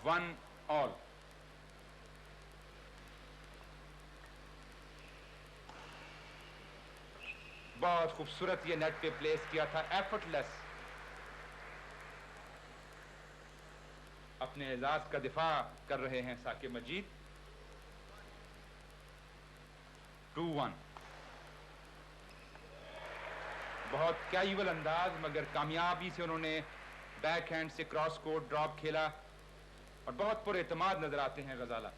1-all। बहुत खूबसूरत ये नेट पे प्लेस किया था, एफर्टलेस। अपने एजाज का दिफा कर रहे हैं साकिब मजीद। 2-1। बहुत कैजुअल अंदाज मगर कामयाबी से उन्होंने बैक हैंड से क्रॉस कोर्ट ड्रॉप खेला और बहुत पुरएतमाद नजर आते हैं गजाला।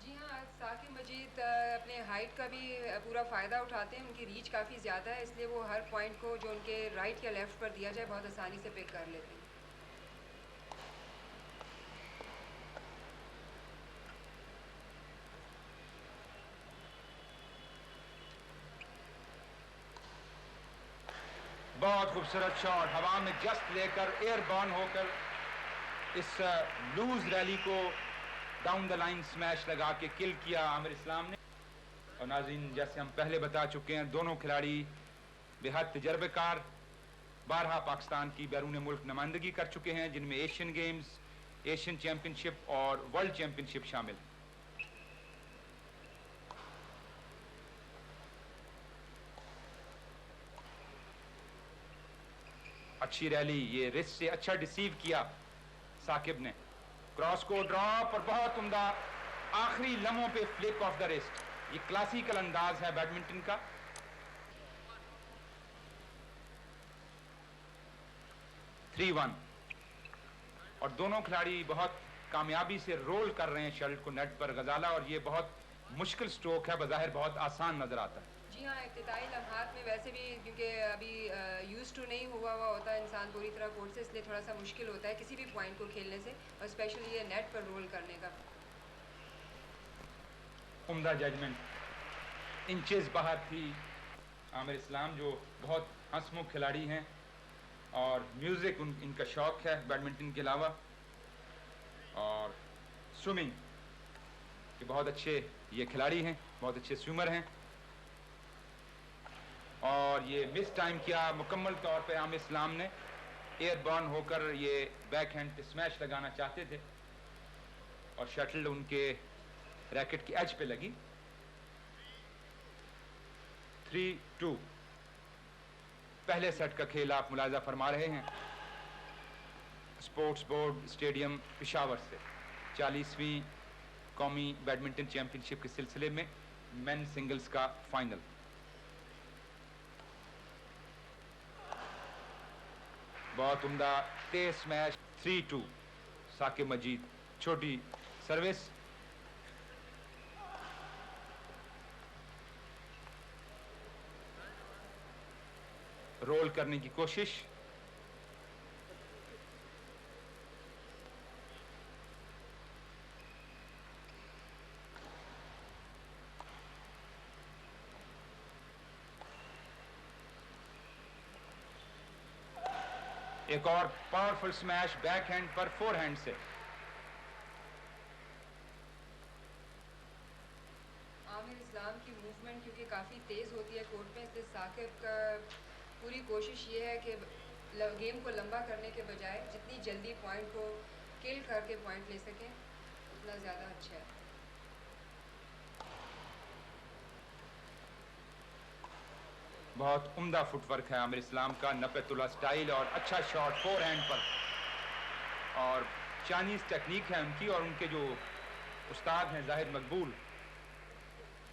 जी हाँ, साकिब मजीद अपने हाइट का भी पूरा फ़ायदा उठाते हैं। उनकी रीच काफ़ी ज़्यादा है, इसलिए वो हर पॉइंट को जो उनके राइट या लेफ़्ट पर दिया जाए बहुत आसानी से पिक कर लेते हैं। बहुत खूबसूरत शॉट, हवा में जस्ट लेकर एयरबॉर्न होकर इस लूज रैली को डाउन द लाइन स्मैश लगा के किल किया आमिर इस्लाम ने। और नाज़रीन, जैसे हम पहले बता चुके हैं, दोनों खिलाड़ी बेहद तजर्बेकार, 12 पाकिस्तान की बैरून मुल्क नुमाइंदगी कर चुके हैं, जिनमें एशियन गेम्स, एशियन चैंपियनशिप और वर्ल्ड चैंपियनशिप शामिल। अच्छी रैली, ये रिस्ट से अच्छा डिसीव किया साकिब ने। क्रॉस को ड्रॉप और बहुत उम्दा आखिरी लम्हों पे फ्लिक ऑफ द रिस्ट। ये क्लासिकल अंदाज है बैडमिंटन का। 3-1। और दोनों खिलाड़ी बहुत कामयाबी से रोल कर रहे हैं शटल को नेट पर गजाला, और ये बहुत मुश्किल स्ट्रोक है, बज़ाहिर बहुत आसान नजर आता है। जी हाँ, इब्तिदाई लम्हात में वैसे भी क्योंकि अभी यूज़ टू नहीं हुआ होता है इंसान पूरी तरह कोर्ट से, इसलिए थोड़ा सा मुश्किल होता है किसी भी पॉइंट को खेलने से, और स्पेशली ये नेट पर रोल करने का। उम्दा जजमेंट, इंचेस बाहर थी आमिर इस्लाम, जो बहुत हंसमुख खिलाड़ी हैं और म्यूज़िक इनका शौक है बैडमिंटन के अलावा, और स्विमिंग के बहुत अच्छे ये खिलाड़ी हैं, बहुत अच्छे स्विमर हैं। और ये मिस टाइम किया मुकम्मल तौर पे आमिर इस्लाम ने, एयरबॉर्न होकर ये बैक हैंड पे स्मैश लगाना चाहते थे और शटल उनके रैकेट की एज पे लगी। 3-2। पहले सेट का खेल आप मुलाजा फरमा रहे हैं स्पोर्ट्स बोर्ड स्टेडियम पेशावर से 40वीं कौमी बैडमिंटन चैंपियनशिप के सिलसिले में मेन सिंगल्स का फाइनल। बहुत उम्दा तेज स्मैश। 3-2। साकिब मजीद, छोटी सर्विस, रोल करने की कोशिश। एक और पावरफुल स्मैश बैक हैंड पर फोर हैंड से। आमिर इस्लाम की मूवमेंट क्योंकि काफ़ी तेज़ होती है कोर्ट में, इसलिए साकिब का पूरी कोशिश ये है कि गेम को लंबा करने के बजाय जितनी जल्दी पॉइंट को किल करके पॉइंट ले सकें उतना ज़्यादा अच्छा है। बहुत उम्दा फुटवर्क है आमिर इस्लाम का, नपतुल्ला स्टाइल और अच्छा शॉट फोर हैंड पर, और चाइनीज टेक्निक है उनकी, और उनके जो उस्ताद हैं जाहिद मकबूल,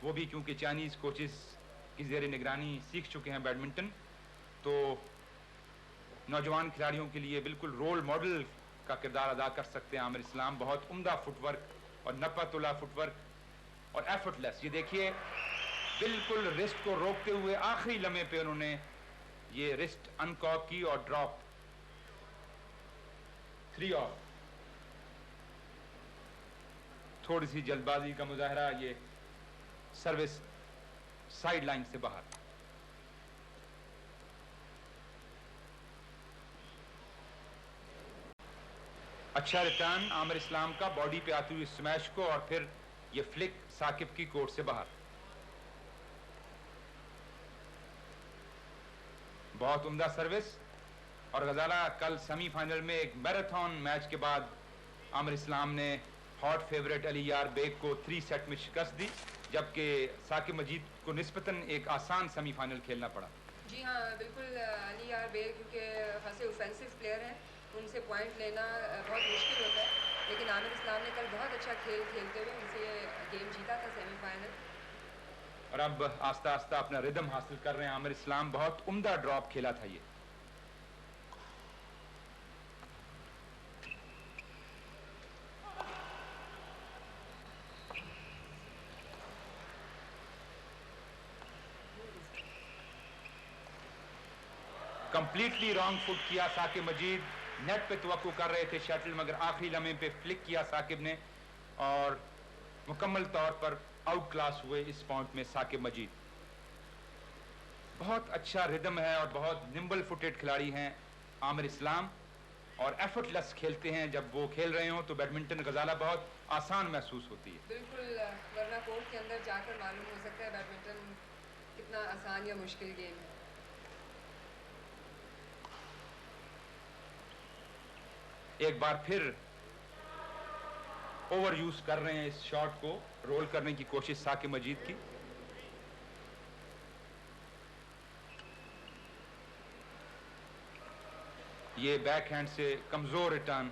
वो भी क्योंकि चाइनीज कोचेस की ज़ेर निगरानी सीख चुके हैं बैडमिंटन, तो नौजवान खिलाड़ियों के लिए बिल्कुल रोल मॉडल का किरदार अदा कर सकते हैं आमिर इस्लाम। बहुत उम्दा फुटवर्क और नपतुल्ला फुटवर्क और एफर्टलेस। ये देखिए बिल्कुल रिस्ट को रोकते हुए आखिरी लम्हे पे उन्होंने ये रिस्ट अनकॉक की और ड्रॉप। 3-ऑल। थोड़ी सी जल्दबाजी का मुजाहरा, ये सर्विस साइड लाइन से बाहर। अच्छा रिटर्न आमिर इस्लाम का बॉडी पे आती हुई स्मैश को, और फिर ये फ्लिक साकिब की कोर्ट से बाहर। बहुत उम्दा सर्विस। और गजाला कल सेमीफाइनल में एक मैराथन मैच के बाद आमिर इस्लाम ने हॉट फेवरेट अली यार बेग को 3 सेट में शिकस्त दी, जबकि साकिब मजीद को निस्बतन एक आसान सेमीफाइनल खेलना पड़ा। जी हाँ, बिल्कुल। अली यार बेग क्योंकि खासे ऑफेंसिव प्लेयर हैं, उनसे पॉइंट लेना बहुत मुश्किल होता है, लेकिन आमिर इस्लाम ने कल बहुत अच्छा खेल खेलते हुए उनसे गेम जीता था सेमीफाइनल। और अब आस्ता आस्ता अपना रिदम हासिल कर रहे हैं आमिर इस्लाम। बहुत उम्दा ड्रॉप खेला था ये। कंप्लीटली रॉन्ग फुट किया साकिब मजीद, नेट पे तवक्को कर रहे थे शटल, मगर आखिरी लम्हे पे फ्लिक किया साकिब ने और मुकम्मल तौर पर आउट क्लास हुए इस पॉइंट में साकिब मजीद। बहुत अच्छा रिदम है और बहुत निम्बल फुटेड खिलाड़ी हैं आमिर इस्लाम, और एफर्टलेस खेलते हैं। जब वो खेल रहे हो तो बैडमिंटन गजाला बहुत आसान महसूस होती है। बिल्कुल, वरना कोर्ट के अंदर जाकर मालूम हो सकता है बैडमिंटन कितना आसान या मुश्किल गेम है। एक बार फिर ओवर यूज कर रहे हैं इस शॉट को, रोल करने की कोशिश साकिब मजीद की। ये बैक हैंड से कमजोर रिटर्न।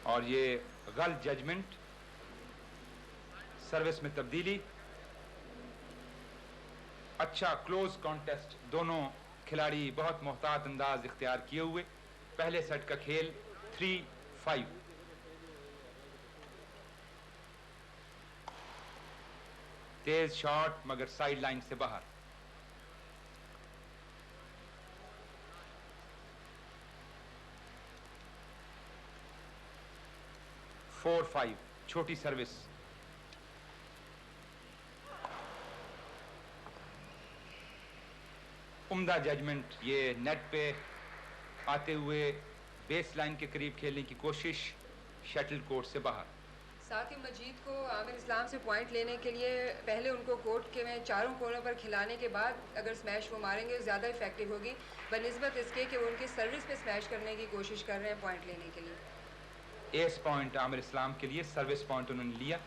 और ये गलत जजमेंट, सर्विस में तब्दीली। अच्छा क्लोज कॉन्टेस्ट, दोनों खिलाड़ी बहुत मोहतात अंदाज इख्तियार किए हुए। पहले सेट का खेल 3-5। तेज शॉट मगर साइड लाइन से बाहर। 4-5 छोटी सर्विस। उम्दा जजमेंट, ये नेट पे आते हुए बेस लाइन के करीब खेलने की कोशिश, शटल कोर्ट से बाहर। साकिब मजीद को आमिर इस्लाम से पॉइंट लेने के लिए पहले उनको कोर्ट के में चारों कोनों पर खिलाने के बाद अगर स्मैश वो मारेंगे ज़्यादा इफेक्टिव होगी, बनिस्बत इसके कि वो उनकी सर्विस पे स्मैश करने की कोशिश कर रहे हैं पॉइंट लेने के लिए। एस पॉइंट आमिर इस्लाम के लिए, सर्विस पॉइंट उन्होंने लिया।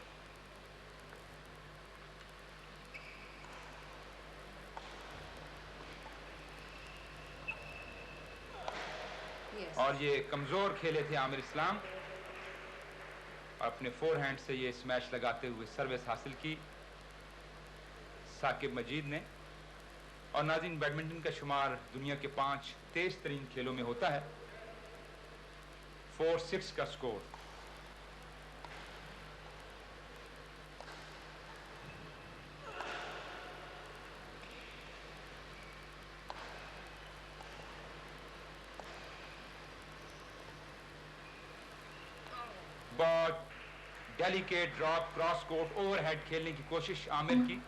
और ये कमजोर खेले थे आमिर इस्लाम, अपने फोर हैंड से ये स्मैश लगाते हुए सर्विस हासिल की साकिब मजीद ने। और नाज़रीन, बैडमिंटन का शुमार दुनिया के 5 तेज तरीन खेलों में होता है। 4-6 का स्कोर। बहुत delicate drop, cross court, overhead खेलने की कोशिश आमिर की,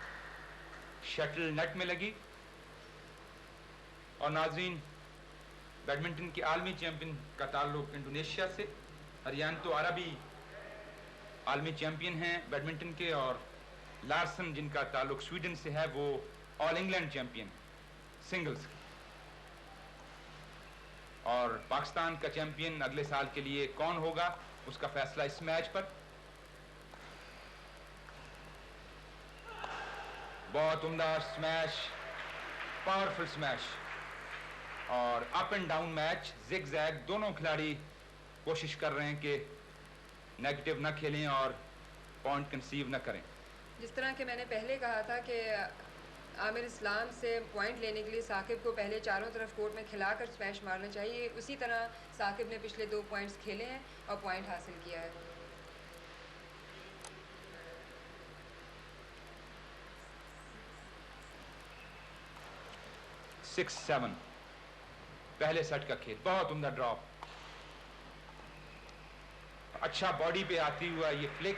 शटल नेट में लगी। और नाज़रीन, बैडमिंटन के आलमी चैंपियन का ताल्लुक इंडोनेशिया से, हरियाणा तो अरबी आलमी चैंपियन हैं बैडमिंटन के, और लार्सन जिनका ताल्लुक स्वीडन से है, वो ऑल इंग्लैंड चैंपियन सिंगल्स के। और पाकिस्तान का चैंपियन अगले साल के लिए कौन होगा, उसका फैसला इस मैच पर। बहुत उम्दा स्मैश, पावरफुल स्मैश, और up and down match, zigzag. दोनों खिलाड़ी कोशिश कर रहे हैं कि नेगेटिव ना खेलें और पॉइंट कंसीव ना करें। जिस तरह के मैंने पहले कहा था कि आमिर इस्लाम से पॉइंट लेने के लिए साकिब को पहले चारों तरफ कोर्ट में खिलाकर स्मैश मारना चाहिए, उसी तरह साकिब ने पिछले 2 पॉइंट्स खेले हैं और पॉइंट हासिल किया है। सिक्स 7 पहले सेट का खेल। बहुत उम्दा ड्रॉप, अच्छा बॉडी पे आती हुआ ये फ्लिक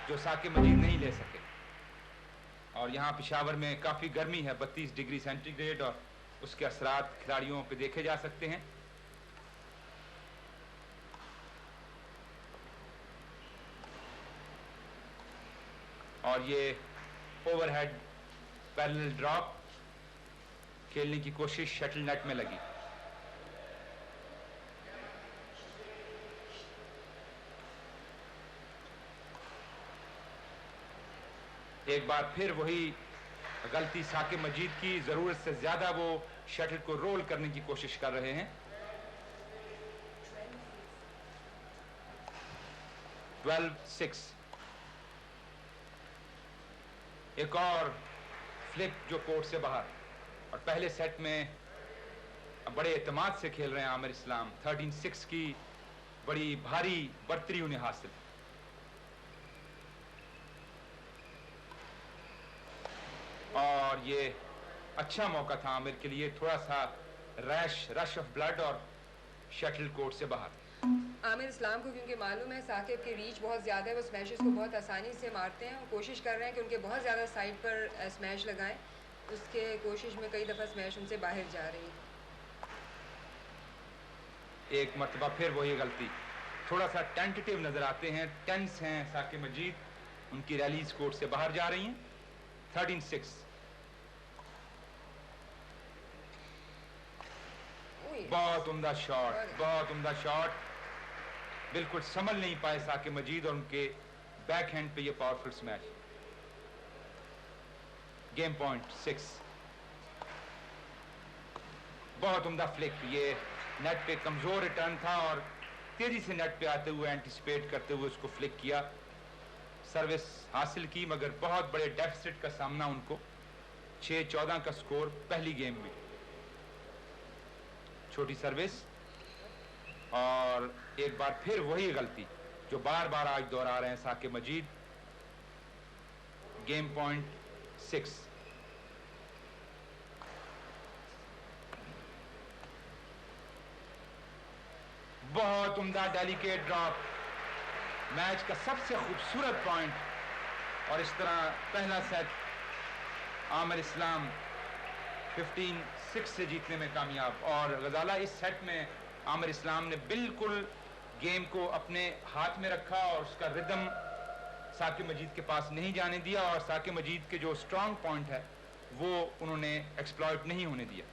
जो साकिब मजीद नहीं ले सके। और यहाँ पेशावर में काफ़ी गर्मी है, 32 डिग्री सेंटीग्रेड, और उसके असरात खिलाड़ियों पे देखे जा सकते हैं। और ये ओवरहेड पैरेलल ड्रॉप खेलने की कोशिश शटल नेट में लगी। एक बार फिर वही गलती साकिब मजीद की, जरूरत से ज्यादा वो शटल को रोल करने की कोशिश कर रहे हैं। 12-6। एक और फ्लिक जो कोर्ट से बाहर, और पहले सेट में बड़े एतमाद से खेल रहे हैं आमिर इस्लाम। 13-6 की बड़ी भारी बढ़तरी उन्हें हासिल। और ये अच्छा मौका था आमिर के लिए, थोड़ा सा रश ऑफ ब्लड और शटल कोर्ट से बाहर। आमिर इस्लाम को क्योंकि मालूम है साकिब की रीच बहुत ज़्यादा है, वो स्मैशेस को बहुत आसानी से मारते हैं और कोशिश कर रहे हैं कि उनके बहुत ज़्यादा साइड पर स्मैश लगाएं। उसके कोशिश में कई दफ़ा स्मैश उनसे बाहर जा रही है। एक मरतबा फिर वही गलती, थोड़ा सा टेंटेटिव नजर आते हैं, टेंस हैं साकिब मजीद, उनकी रैलीज कोर्ट से बाहर जा रही हैं। 13-6। बहुत उम्दा शॉट, बहुत उम्दा शॉट। बिल्कुल संभल नहीं पाए साकिब मजीद और उनके बैक हैंड पे ये पावरफुल स्मैश। Game point 6। बहुत उम्दा फ्लिक, ये नेट पे कमजोर रिटर्न था और तेजी से नेट पे आते हुए एंटिसिपेट करते हुए उसको फ्लिक किया, सर्विस हासिल की, मगर बहुत बड़े डेफिसिट का सामना उनको। 6-14 का स्कोर पहली गेम में। छोटी सर्विस और एक बार फिर वही गलती जो बार बार आज दोहरा रहे हैं साकिब मजीद। Game point 6। बहुत उम्दा डेलिकेट ड्रॉप, मैच का सबसे खूबसूरत पॉइंट। और इस तरह पहला सेट आमिर इस्लाम 15-6 से जीतने में कामयाब। और गजाला इस सेट में आमिर इस्लाम ने बिल्कुल गेम को अपने हाथ में रखा और उसका रिदम साकिब मजीद के पास नहीं जाने दिया, और साकिब मजीद के जो स्ट्रांग पॉइंट है वो उन्होंने एक्सप्लॉइट नहीं होने दिया।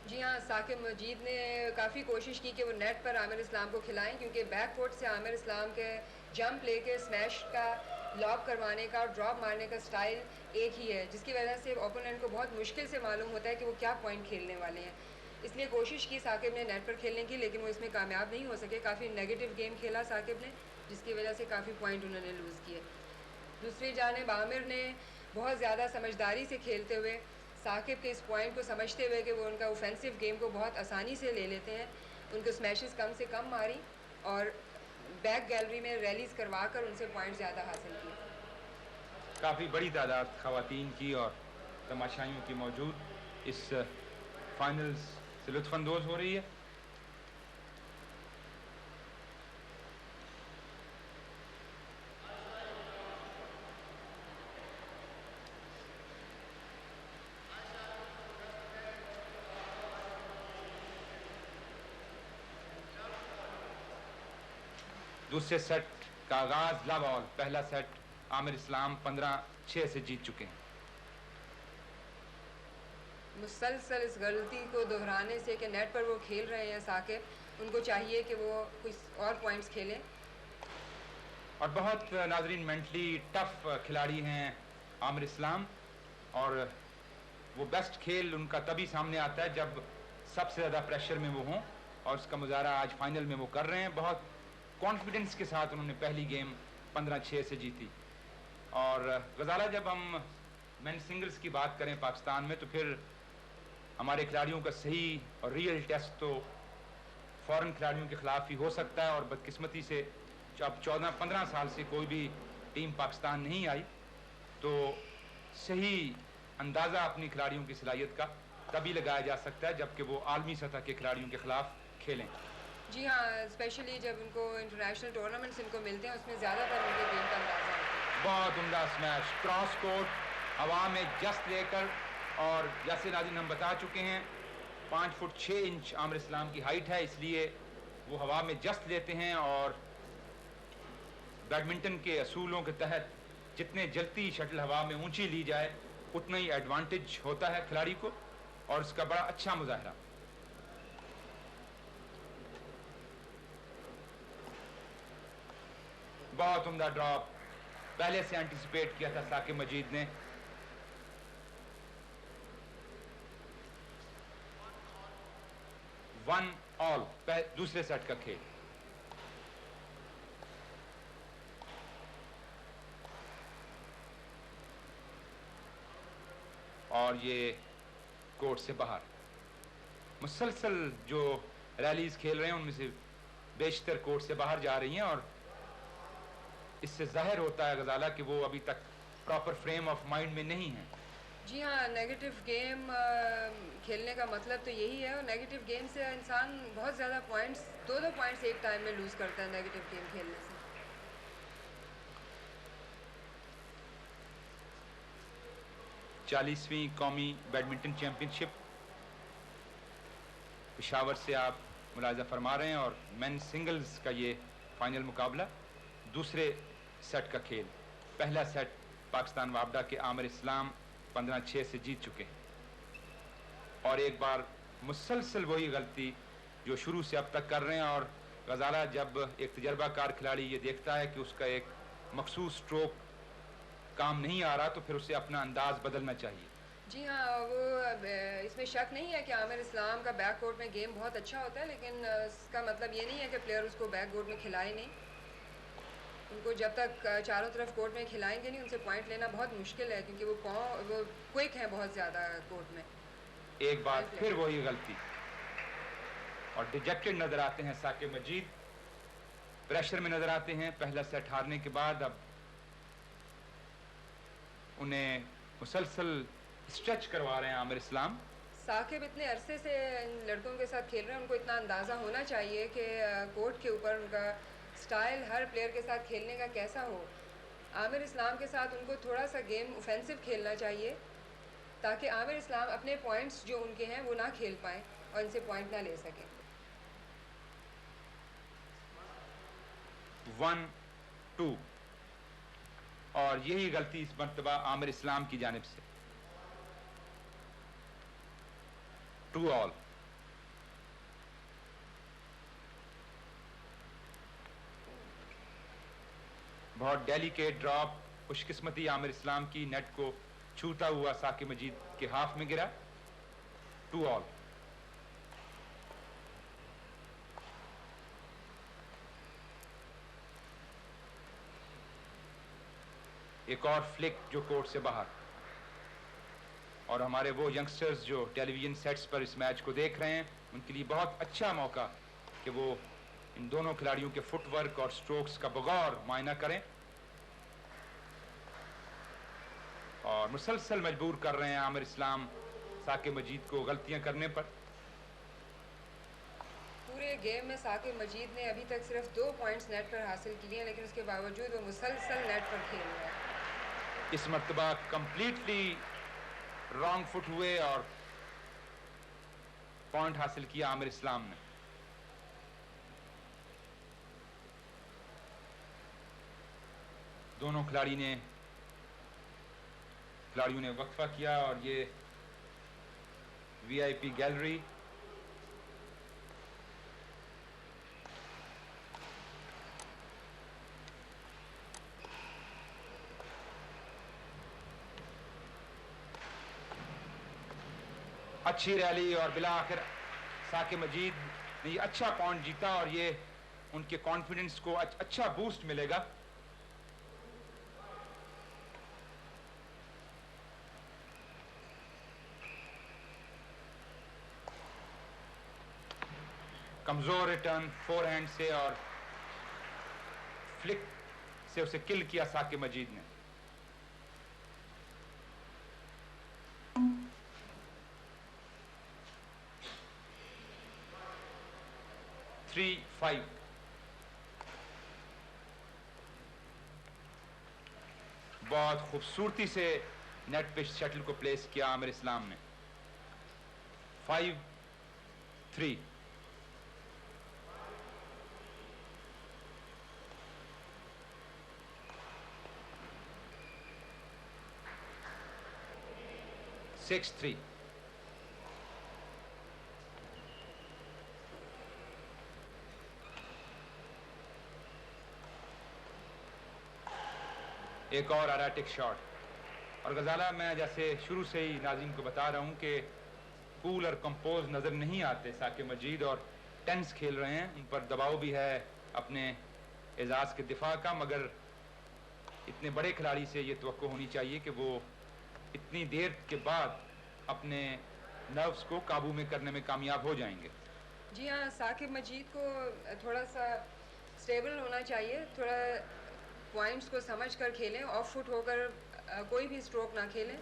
जी हाँ, साकिब मजीद ने काफ़ी कोशिश की कि वो नेट पर आमिर इस्लाम को खिलाएं, क्योंकि बैक कोर्ट से आमिर इस्लाम के जंप लेके स्मैश का लॉब करवाने का और ड्रॉप मारने का स्टाइल एक ही है, जिसकी वजह से ओपोनेंट को बहुत मुश्किल से मालूम होता है कि वो क्या पॉइंट खेलने वाले हैं। इसलिए कोशिश की साकिब ने नेट पर खेलने की, लेकिन वो इसमें कामयाब नहीं हो सके। काफ़ी नेगेटिव गेम खेला साकिब ने, जिसकी वजह से काफ़ी पॉइंट उन्होंने लूज़ किए। दूसरी जानिब आमिर ने बहुत ज़्यादा समझदारी से खेलते हुए साकिब के इस पॉइंट को समझते हुए कि वो उनका ऑफेंसिव गेम को बहुत आसानी से ले लेते हैं, उनको स्मैशेस कम से कम मारी और बैक गैलरी में रैलीज करवा कर उनसे पॉइंट ज़्यादा हासिल किए। काफ़ी बड़ी तादाद ख़वातीन की और तमाशाइयों की मौजूद इस फाइनल्स से लुत्फ़अंदोज़ हो रही है। दूसरे सेट का आगाज लाबॉल। पहला सेट आमिर इस्लाम 15-6 से जीत चुके हैं। मुसलसल इस गलती को दोहराने से कि नेट पर वो खेल रहे हैं साकिब, उनको चाहिए कि वो कुछ और पॉइंट्स खेलें। और बहुत नाजरीन मेंटली टफ खिलाड़ी हैं आमिर इस्लाम, और वो बेस्ट खेल उनका तभी सामने आता है जब सबसे ज़्यादा प्रेशर में वो हों, और उसका मुजाहरा आज फाइनल में वो कर रहे हैं। बहुत कॉन्फिडेंस के साथ उन्होंने पहली गेम 15-6 से जीती। और गजाला जब हम मेन सिंगल्स की बात करें पाकिस्तान में, तो फिर हमारे खिलाड़ियों का सही और रियल टेस्ट तो फॉरेन खिलाड़ियों के खिलाफ ही हो सकता है। और बदकिस्मती से अब 14-15 साल से कोई भी टीम पाकिस्तान नहीं आई, तो सही अंदाज़ा अपनी खिलाड़ियों की सलाहियत का तभी लगाया जा सकता है जबकि वो आलमी सतह के खिलाड़ियों के खिलाफ खेलें। जी हाँ, स्पेशली जब उनको इंटरनेशनल टूर्नामेंट्स इनको मिलते हैं, उसमें ज़्यादातर उनके गेम का अंदाजा होता है। बहुत उम्दा स्मैश, क्रॉस कोर्ट हवा में जस्ट लेकर, और जैसे नाज़रीन हम बता चुके हैं 5 फुट 6 इंच आमिर इस्लाम की हाइट है, इसलिए वो हवा में जस्ट लेते हैं और बैडमिंटन के असूलों के तहत जितने जल्दी शटल हवा में ऊंची ली जाए उतना ही एडवांटेज होता है खिलाड़ी को और इसका बड़ा अच्छा मुजाहरा। बहुत उम्दा ड्रॉप, पहले से एंटिसिपेट किया था साकिब मजीद ने। वन ऑल, दूसरे सेट का खेल। और ये कोर्ट से बाहर मुसलसल जो रैलीज खेल रहे हैं उनमें से बेशतर कोर्ट से बाहर जा रही हैं और इससे जाहिर होता है गजाला कि वो अभी तक प्रॉपर फ्रेम ऑफ माइंड में नहीं है। जी हाँ, नेगेटिव गेम खेलने का मतलब तो यही है और नेगेटिव गेम से इंसान बहुत ज़्यादा पॉइंट्स, दो पॉइंट्स एक टाइम में लूज़ करता है नेगेटिव गेम खेलने से। चालीसवीं कौमी बैडमिंटन चैंपियनशिप पेशावर से आप मुलाजा फरमा रहे हैं और मेन सिंगल्स का ये फाइनल मुकाबला, दूसरे सेट का खेल। पहला सेट पाकिस्तान वापडा के आमिर इस्लाम 15-6 से जीत चुके हैं और एक बार मुसलसल वही गलती जो शुरू से अब तक कर रहे हैं। और गजाला जब एक तजर्बाकार खिलाड़ी ये देखता है कि उसका एक मखसूस स्ट्रोक काम नहीं आ रहा तो फिर उसे अपना अंदाज बदलना चाहिए। जी हाँ, वो इसमें शक नहीं है कि आमिर इस्लाम का बैक कोर्ट में गेम बहुत अच्छा होता है, लेकिन इसका मतलब ये नहीं है कि प्लेयर उसको बैक कोर्ट में खिलाए नहीं। उनको जब तक चारों तरफ कोर्ट में खिलाएंगे नहीं उनसे पॉइंट लेना बहुत मुश्किल है क्योंकि वो क्विक है बहुत ज़्यादा कोर्ट में। एक बार फिर वही गलती और डिजेक्टेड नजर आते हैं साकिब मजीद, प्रेशर में नजर आते हैं पहला सेट हारने के बाद। अब उन्हें मुसलसल स्ट्रेच करवा रहे हैं आमिर इस्लाम। साकिब इतने अरसे से इन लड़कों के साथ खेल रहे हैं, उनको इतना अंदाज़ा होना चाहिए कि कोर्ट के ऊपर उनका स्टाइल हर प्लेयर के साथ खेलने का कैसा हो। आमिर इस्लाम के साथ उनको थोड़ा सा गेम ऑफेंसिव खेलना चाहिए ताकि आमिर इस्लाम अपने पॉइंट्स जो उनके हैं वो ना खेल पाएँ और इनसे पॉइंट ना ले सकें। 1-2 और यही गलती इस मर्तबा आमिर इस्लाम की जानिब से। 2 ऑल। बहुत डेलिकेट ड्रॉप, खुशकिस्मती आमिर इस्लाम की नेट को छूता हुआ साकिब मजीद के हाफ में गिरा। 2 ऑल। एक और फ्लिक जो कोर्ट से बाहर। और हमारे वो यंगस्टर्स जो टेलीविजन सेट्स पर इस मैच को देख रहे हैं उनके लिए बहुत अच्छा मौका कि वो इन दोनों खिलाड़ियों के फुटवर्क और स्ट्रोक्स का बगौर मायना करें और मुसलसल मजबूर कर रहे हैं आमिर इस्लाम साकिब मजीद को गलतियां करने पर। पूरे गेम में साकिब मजीद ने अभी तक सिर्फ 2 पॉइंट्स नेट पर हासिल किए हैं, लेकिन उसके बावजूद वो मुसलसल नेट पर खेल रहा है। इस मर्तबा कंप्लीटली रॉन्ग फुट हुए और पॉइंट हासिल किया आमिर इस्लाम ने। दोनों खिलाड़ियों ने वक्फा किया और ये वीआईपी गैलरी अच्छी रैली और बिला आखिर साकिब मजीद ने ये अच्छा पॉइंट जीता और ये उनके कॉन्फिडेंस को अच्छा बूस्ट मिलेगा। कमजोर रिटर्न फोरहैंड से और फ्लिक से उसे किल किया साकिब मजीद ने। थ्री 5 बहुत खूबसूरती से नेट पे शटल को प्लेस किया आमिर इस्लाम ने। 5-3। 6-3। एक और एराटिक शॉट। और गजाला, मैं जैसे शुरू से ही नाज़रीन को बता रहा हूँ कि कूल और कंपोज नज़र नहीं आते साकिब मजीद, और टेंस खेल रहे हैं। उन पर दबाव भी है अपने एजाज़ के दिफा का, मगर इतने बड़े खिलाड़ी से ये तवक्को होनी चाहिए कि वो इतनी देर के बाद अपने नर्व्स को काबू में करने में कामयाब हो जाएंगे। जी हाँ, साकिब मजीद को थोड़ा सा स्टेबल होना चाहिए, थोड़ा पॉइंट्स को समझ कर खेलें, ऑफ फुट होकर कोई भी स्ट्रोक ना खेलें।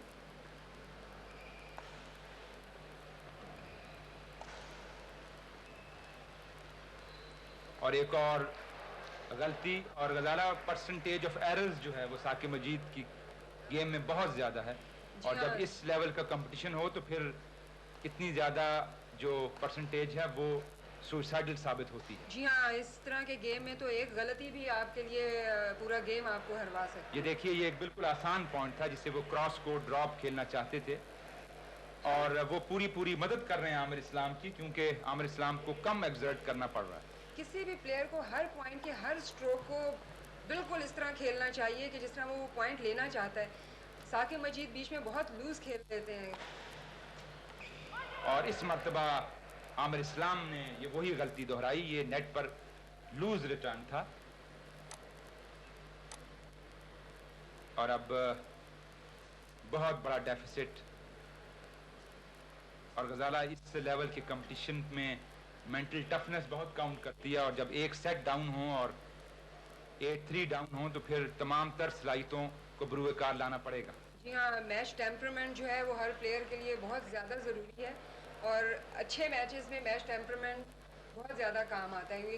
और एक और गलती, और गजाला परसेंटेज ऑफ एरर्स जो है वो साकिब मजीद की गेम में बहुत ज़्यादा है, और जब इस लेवल का कंपटीशन हो तो फिर इतनी ज़्यादा जो परसेंटेज है वो सुसाइडल साबित होती है। जी हाँ, इस तरह के गेम में तो एक गलती भी आपके लिए पूरा गेम आपको हरवा सकती है। ये देखिए, ये एक बिल्कुल आसान पॉइंट था जिसे वो क्रॉस को ड्रॉप खेलना चाहते थे, और वो पूरी मदद कर रहे हैं आमिर इस्लाम की, क्योंकि आमिर इस्लाम को कम एक्सर्ट करना पड़ रहा है। किसी भी प्लेयर को हर पॉइंट के हर स्ट्रोक को बिल्कुल इस तरह खेलना चाहिए कि जिस तरह वो पॉइंट लेना चाहता है। साकिब मजीद बीच में बहुत लूज खेल लेते हैं, और इस मर्तबा आमिर इस्लाम ने ये वही गलती दोहराई। ये नेट पर लूज रिटर्न था, और अब बहुत बड़ा डेफिसिट। और गजाला, इस लेवल के कंपटीशन में मेंटल टफनेस बहुत काउंट करती है, और जब एक सेट डाउन हो और 8-3 डाउन हो तो फिर तमाम तर सलाहियतों को बरूए कार लाना पड़ेगा। जी हाँ, मैच टेम्परामेंट जो है वो हर प्लेयर के लिए बहुत ज़्यादा ज़रूरी है, और अच्छे मैचेस में मैच टेम्परामेंट बहुत ज़्यादा काम आता है।